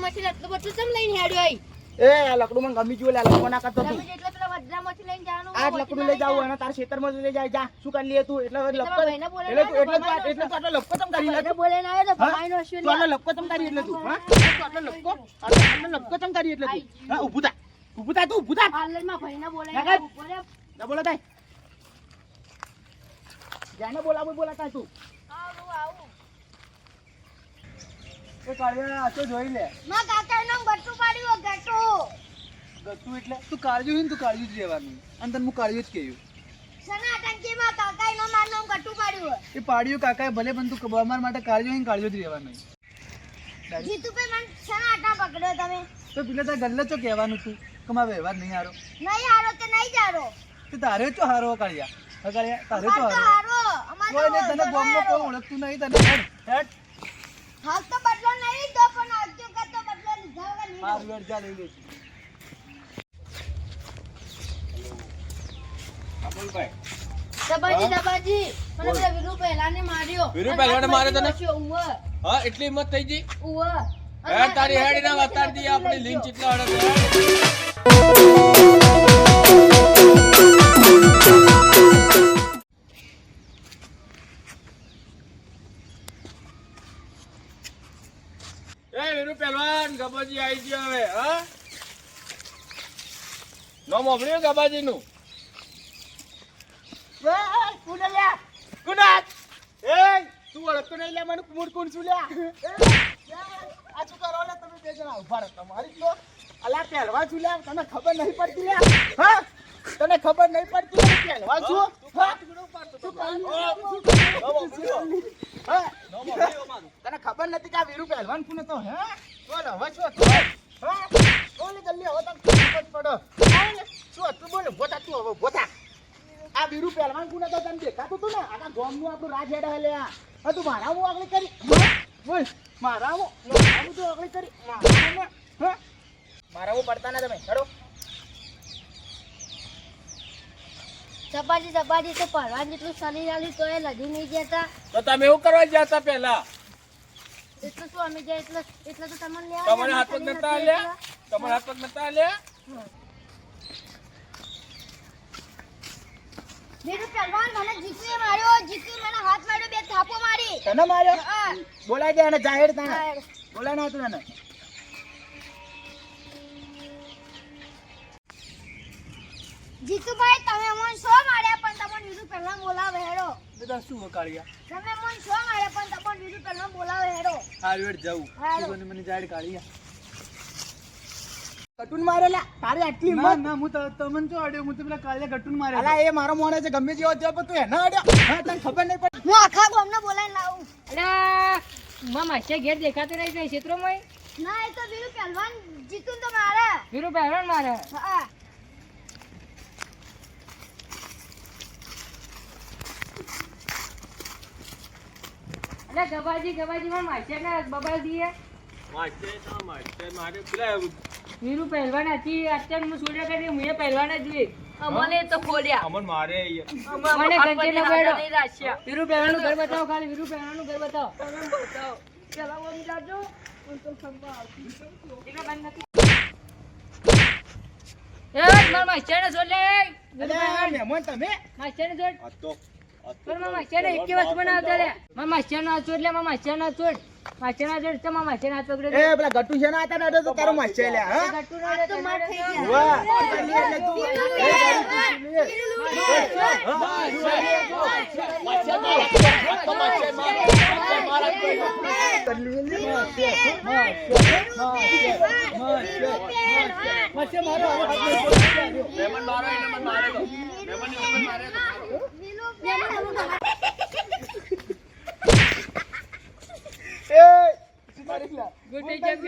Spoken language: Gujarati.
માંથી લટલું બટલું ચમ લઈને હેડ્યો આઈ એ આ લકડું મને ગમી ગયું લે લકડો ના કરતો તું તમે એટલે પેલા વડલામાંથી લઈને જવાનું આ લકડું લઈ જાવ અને તાર ખેતરમાં લઈ જાય જા શું કરી લે તું એટલે લપકો એટલે તું આટલો લપકો તમ કરી લે બોલે ના આવે તો ભાઈનો અશ્વિન તું આટલો લપકો તમ કરી એટલે તું હા તું આટલો લપકો તમ કરી એટલે તું હા ઊભું થા તું ઊભું થા પાર્લરમાં ભાઈના બોલે બોલે ના બોલો તાય જાને બોલાતા તું આવું એ કાળિયા આ તો જોઈ લે માં કાકા નામ ગટ્ટુ પાડ્યું ગટ્ટુ એટલે તું કાળજુ જ રહેવાનું અને તને હું કાળજુ જ કહ્યું સના ટંકીમાં કાકા નામ ગટ્ટુ પાડ્યું એ પાડ્યું કાકાએ ભલે પણ તું અમાર માટે કાળજુ જ રહેવાનું જીતુભાઈ મને સના આટા પકડ્યો તમે તો પેલા તાર ગલ્લે ચો કહેવાનું તું કે મારો વ્યવહાર નહીં હારો નહીં હારો તો નહીં જારો તો તારે ચો હારો કાળિયા તારે ચો હારો કોઈ નહીં તને ગામમાં કોઈ ઓળખતું નહીં તને હેડ હાલ તો બદલો નહીં તો પણ આજુ કરતો બદલો લીધા વગર નહીં હાર વેર જા લઈ લેશું અબુલભાઈ દબાજી મને પેલા વીરુ પહેલાને માર્યો વીરુ પહેલાને માર્યો તને ઉવા હા એટલી હિંમત થઈ ગઈ ઉવા હેડ તારી હેડ ના વતાર દી આપણી લીન ચિતલા હડે એ વીરુ પહેલવાન ગબાજી આવી ગયો હવે હા નો મોભળ્યું ગબાજી નું કુનાત એ તું ઓળખતો નહીં લે મને કુમુડ કોણ છું લે આ શું કરો લે તમે બે જણા ઉભા રહો તમારી તો અલા પહેલવા છું લે તને ખબર નહીં પડતી લે હા તને ખબર નહીં પડતી લે પહેલવા છું હા તને ખબર નથી કે આ વીરુ પહેલવાન કોને તો હે બોલ હવે શું હતું હા બોલ જલ્દી હવે તને ખબર પડો શું હતું બોલ બોતા તું હવે બોતા આ વીરુ પહેલવાન કોને તો તને દેખાતું તું ને આખા ગામનું આપણું રાજ હેડ હે લે આ તું મારા હું આગળ કરી બોલ મારા હું તું આગળ કરી મારા હું પડતા ના તમે ચડો દબાજી તો પરવાન જેટલું શરીર આલી તો એ લડી નહીં જતા તો તમે એવું કરવા જતા પહેલા એટલું શું અમે જાય એટલે તો તમને લેવા તમારે હાથ પગ નતા આલ્યા તમારે હાથ પગ નતા આલ્યા વીરુ પહેલવાન મને જીતુએ માર્યો જીતુએ મને હાથ માર્યો બે થાપો મારી તને માર્યો હા બોલાય દે અને જાહેર તાને બોલાય ના તું એને જીતુભાઈ તમે મને શો માર્યા પણ તમને વીરુ પહેલવાન બોલાવે હેડો બધા શું કાળિયા તમે મને શો માર્યા પણ તમને વીરુ પહેલવાન બોલાવે હેડો હાલ વેડ જાઉં હાલો. તું મને જાહેર કાળિયા ગટુન મારેલા તારી આટલી હિંમત ના હું તમને જો અડ્યો હું તો પેલા કાળિયા ગટુન માર્યો અલા એ મારો મોણે છે ગમે જેવો થયો પણ તું એને અડ્યો હા તને ખબર નહીં પડી હું આખા ગામને બોલાઈને લાવું અલા મામા છે ઘેર દેખાતો નહીં છે ક્ષેત્રોમાં ના એ તો વીરુ પહેલવાન જીતુન તો મારે વીરુ પહેરવાન મારે હા અલા ગબાજી માં માછે ના બબાલ દીએ મારે પેલા વીરુ પહેરવાન હતી અત્યારે હું છોડ્યા કરી હું એ પહેરવાન જ જોઈ મને તો ખોલ્યા અમન મારે મને ગંજે ન બેડો વીરુ પહેરવાનું ઘર બતાવો ખાલી વીરુ પહેરવાનું ઘર બતાવો પેલા ઓમ જાજો તો સંભા આવતી દીકરા બંધ નથી એ માર માછે ને છોડ લે વીરુ પહેરવાન મહેમાન તમે માછે ને છોડ હતો પણ મામા છે ને એક વસ્તુ બનાવતા રે મામા છે ના છોડ લે મામા છે ના છોડ માછે ના છોડ તો મામા છે ના પકડે એ પેલા ગટુ છે ને આતા ના તો તારો માછે લે હા ગટ્ટુ રે તો માર થઈ ગયા વાહ મહેમાન મારો એને મન મારે તો મહેમાન ને મન મારે તો એ મારી લા ગુડ ડે કેમ